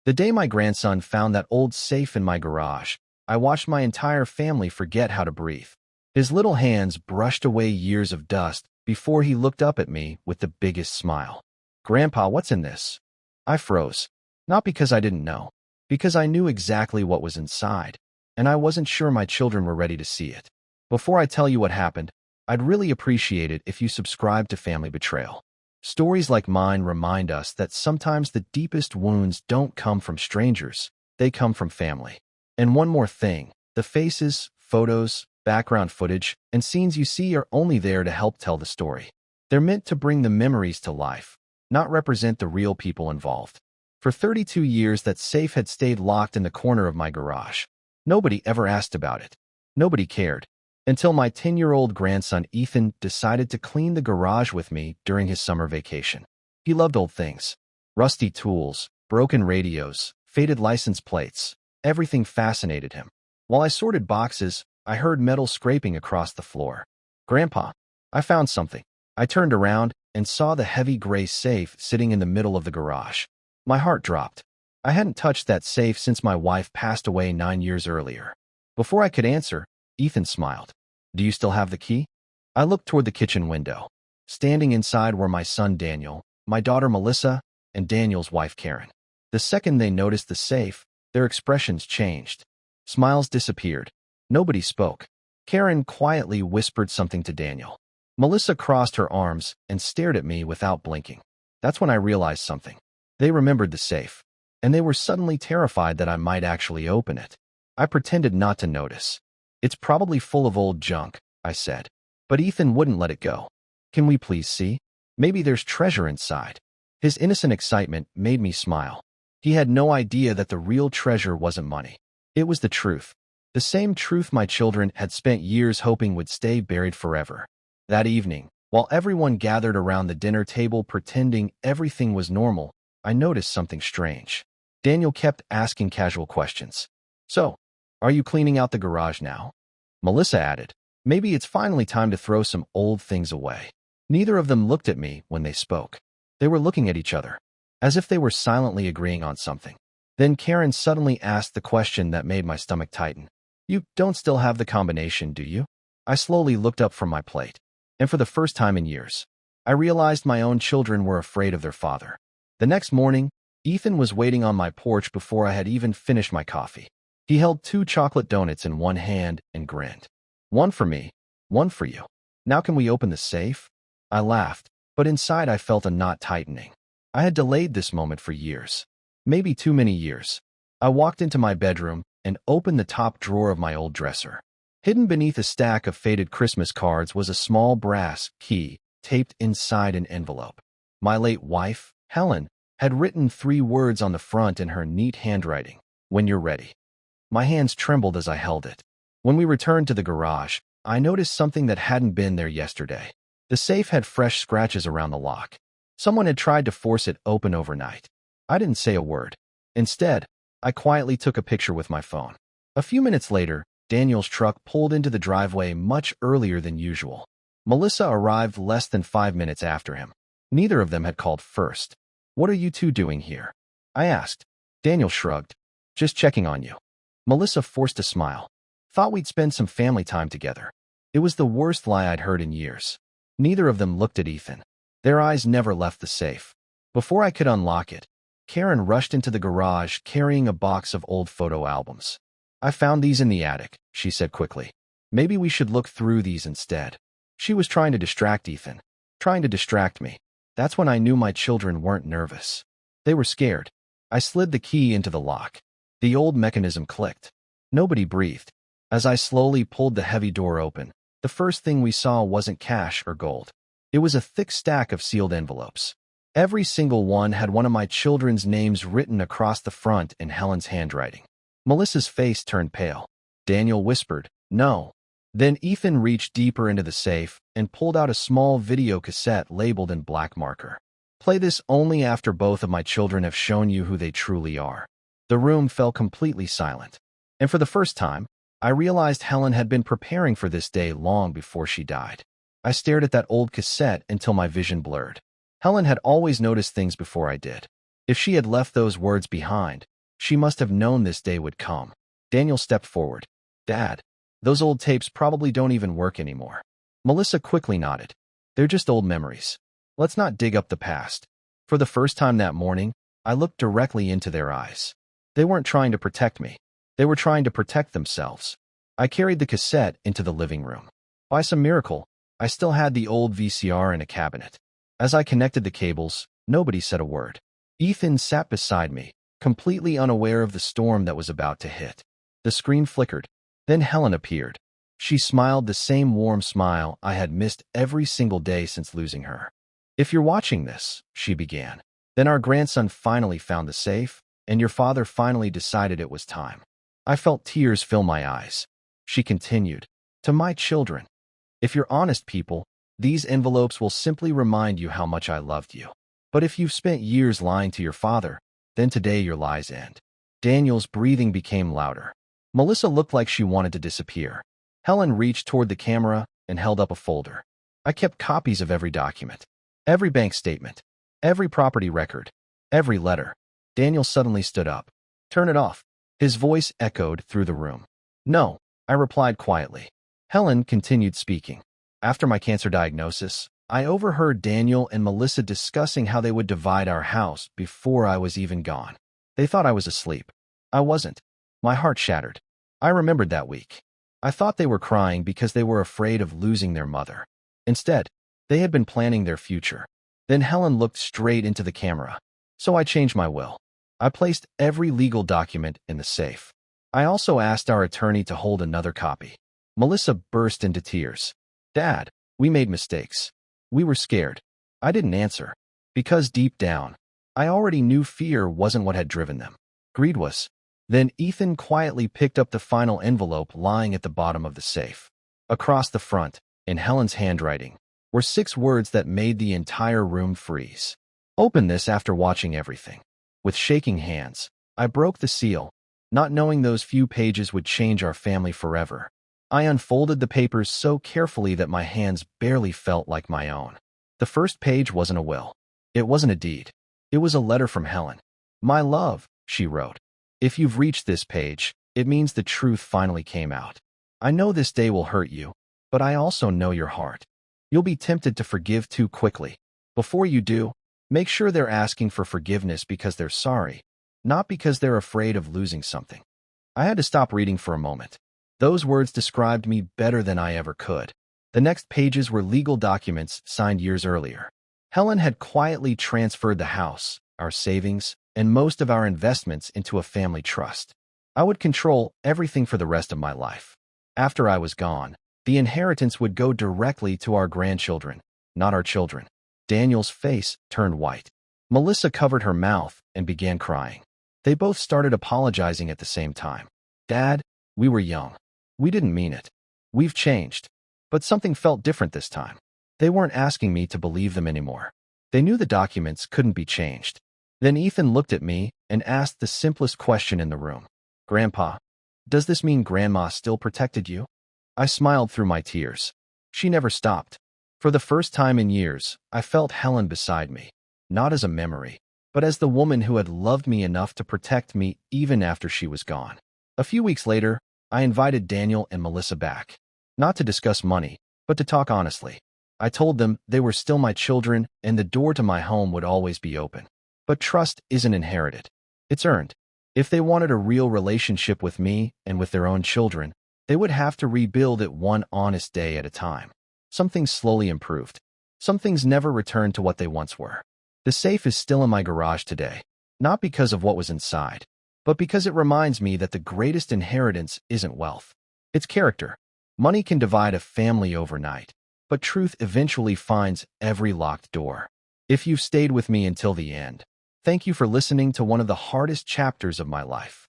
The day my grandson found that old safe in my garage, I watched my entire family forget how to breathe. His little hands brushed away years of dust before he looked up at me with the biggest smile. "Grandpa, what's in this?" I froze. Not because I didn't know, because I knew exactly what was inside, and I wasn't sure my children were ready to see it. Before I tell you what happened, I'd really appreciate it if you subscribe to Family Betrayal. Stories like mine remind us that sometimes the deepest wounds don't come from strangers, they come from family. And one more thing, the faces, photos, background footage, and scenes you see are only there to help tell the story. They're meant to bring the memories to life, not represent the real people involved. For 32 years, that safe had stayed locked in the corner of my garage. Nobody ever asked about it. Nobody cared. Until my 10-year-old grandson Ethan decided to clean the garage with me during his summer vacation. He loved old things. Rusty tools, broken radios, faded license plates. Everything fascinated him. While I sorted boxes, I heard metal scraping across the floor. "Grandpa, I found something." I turned around and saw the heavy gray safe sitting in the middle of the garage. My heart dropped. I hadn't touched that safe since my wife passed away 9 years earlier. Before I could answer, Ethan smiled. "Do you still have the key?" I looked toward the kitchen window. Standing inside were my son Daniel, my daughter Melissa, and Daniel's wife Karen. The second they noticed the safe, their expressions changed. Smiles disappeared. Nobody spoke. Karen quietly whispered something to Daniel. Melissa crossed her arms and stared at me without blinking. That's when I realized something. They remembered the safe, and they were suddenly terrified that I might actually open it. I pretended not to notice. "It's probably full of old junk," I said. But Ethan wouldn't let it go. "Can we please see? Maybe there's treasure inside." His innocent excitement made me smile. He had no idea that the real treasure wasn't money. It was the truth. The same truth my children had spent years hoping would stay buried forever. That evening, while everyone gathered around the dinner table pretending everything was normal, I noticed something strange. Daniel kept asking casual questions. "So, are you cleaning out the garage now?" Melissa added, "Maybe it's finally time to throw some old things away." Neither of them looked at me when they spoke. They were looking at each other, as if they were silently agreeing on something. Then Karen suddenly asked the question that made my stomach tighten. "You don't still have the combination, do you?" I slowly looked up from my plate, and for the first time in years, I realized my own children were afraid of their father. The next morning, Ethan was waiting on my porch before I had even finished my coffee. He held 2 chocolate donuts in one hand and grinned. "One for me, one for you. Now can we open the safe?" I laughed, but inside I felt a knot tightening. I had delayed this moment for years. Maybe too many years. I walked into my bedroom and opened the top drawer of my old dresser. Hidden beneath a stack of faded Christmas cards was a small brass key taped inside an envelope. My late wife, Helen, had written 3 words on the front in her neat handwriting: "When you're ready." My hands trembled as I held it. When we returned to the garage, I noticed something that hadn't been there yesterday. The safe had fresh scratches around the lock. Someone had tried to force it open overnight. I didn't say a word. Instead, I quietly took a picture with my phone. A few minutes later, Daniel's truck pulled into the driveway much earlier than usual. Melissa arrived less than 5 minutes after him. Neither of them had called first. "What are you two doing here?" I asked. Daniel shrugged. "Just checking on you." Melissa forced a smile. "Thought we'd spend some family time together." It was the worst lie I'd heard in years. Neither of them looked at Ethan. Their eyes never left the safe. Before I could unlock it, Karen rushed into the garage carrying a box of old photo albums. "I found these in the attic," she said quickly. "Maybe we should look through these instead." She was trying to distract Ethan. Trying to distract me. That's when I knew my children weren't nervous. They were scared. I slid the key into the lock. The old mechanism clicked. Nobody breathed. As I slowly pulled the heavy door open, the first thing we saw wasn't cash or gold. It was a thick stack of sealed envelopes. Every single one had one of my children's names written across the front in Helen's handwriting. Melissa's face turned pale. Daniel whispered, "No." Then Ethan reached deeper into the safe and pulled out a small video cassette labeled in black marker. "Play this only after both of my children have shown you who they truly are." The room fell completely silent. And for the first time, I realized Helen had been preparing for this day long before she died. I stared at that old cassette until my vision blurred. Helen had always noticed things before I did. If she had left those words behind, She must have known this day would come. Daniel stepped forward. Dad, those old tapes probably don't even work anymore. Melissa quickly nodded. They're just old memories. Let's not dig up the past. For the first time that morning, I looked directly into their eyes. They weren't trying to protect me. They were trying to protect themselves. I carried the cassette into the living room. By some miracle, I still had the old VCR in a cabinet. As I connected the cables, nobody said a word. Ethan sat beside me, completely unaware of the storm that was about to hit. The screen flickered. Then Helen appeared. She smiled the same warm smile I had missed every single day since losing her. If you're watching this, she began, then our grandson finally found the safe, and your father finally decided it was time. I felt tears fill my eyes. She continued, to my children. If you're honest people, these envelopes will simply remind you how much I loved you. But if you've spent years lying to your father, then today your lies end. Daniel's breathing became louder. Melissa looked like she wanted to disappear. Helen reached toward the camera and held up a folder. I kept copies of every document, every bank statement, every property record, every letter. Daniel suddenly stood up. Turn it off. His voice echoed through the room. No, I replied quietly. Helen continued speaking. After my cancer diagnosis, I overheard Daniel and Melissa discussing how they would divide our house before I was even gone. They thought I was asleep. I wasn't. My heart shattered. I remembered that week. I thought they were crying because they were afraid of losing their mother. Instead, they had been planning their future. Then Helen looked straight into the camera. So I changed my will. I placed every legal document in the safe. I also asked our attorney to hold another copy. Melissa burst into tears. Dad, we made mistakes. We were scared. I didn't answer. Because deep down, I already knew fear wasn't what had driven them. Greed was. Then Ethan quietly picked up the final envelope lying at the bottom of the safe. Across the front, in Helen's handwriting, were 6 words that made the entire room freeze. Open this after watching everything. With shaking hands, I broke the seal, not knowing those few pages would change our family forever. I unfolded the papers so carefully that my hands barely felt like my own. The first page wasn't a will. It wasn't a deed. It was a letter from Helen. My love, she wrote. If you've reached this page, it means the truth finally came out. I know this day will hurt you, but I also know your heart. You'll be tempted to forgive too quickly. Before you do, make sure they're asking for forgiveness because they're sorry, not because they're afraid of losing something. I had to stop reading for a moment. Those words described me better than I ever could. The next pages were legal documents signed years earlier. Helen had quietly transferred the house, our savings, and most of our investments into a family trust. I would control everything for the rest of my life. After I was gone, the inheritance would go directly to our grandchildren, not our children. Daniel's face turned white. Melissa covered her mouth and began crying. They both started apologizing at the same time. Dad, we were young. We didn't mean it. We've changed. But something felt different this time. They weren't asking me to believe them anymore. They knew the documents couldn't be changed. Then Ethan looked at me and asked the simplest question in the room. Grandpa, does this mean Grandma still protected you? I smiled through my tears. She never stopped. For the first time in years, I felt Helen beside me, not as a memory, but as the woman who had loved me enough to protect me even after she was gone. A few weeks later, I invited Daniel and Melissa back, not to discuss money, but to talk honestly. I told them they were still my children and the door to my home would always be open. But trust isn't inherited. It's earned. If they wanted a real relationship with me and with their own children, they would have to rebuild it one honest day at a time. Some things slowly improved. Some things never returned to what they once were. The safe is still in my garage today, not because of what was inside, but because it reminds me that the greatest inheritance isn't wealth. It's character. Money can divide a family overnight, but truth eventually finds every locked door. If you've stayed with me until the end, thank you for listening to one of the hardest chapters of my life.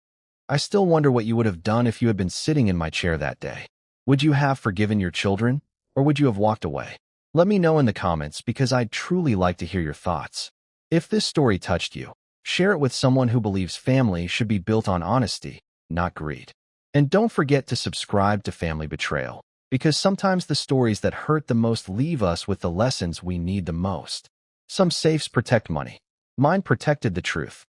I still wonder what you would have done if you had been sitting in my chair that day. Would you have forgiven your children, or would you have walked away? Let me know in the comments because I'd truly like to hear your thoughts. If this story touched you, share it with someone who believes family should be built on honesty, not greed. And don't forget to subscribe to Family Betrayal, because sometimes the stories that hurt the most leave us with the lessons we need the most. Some safes protect money. Mine protected the truth.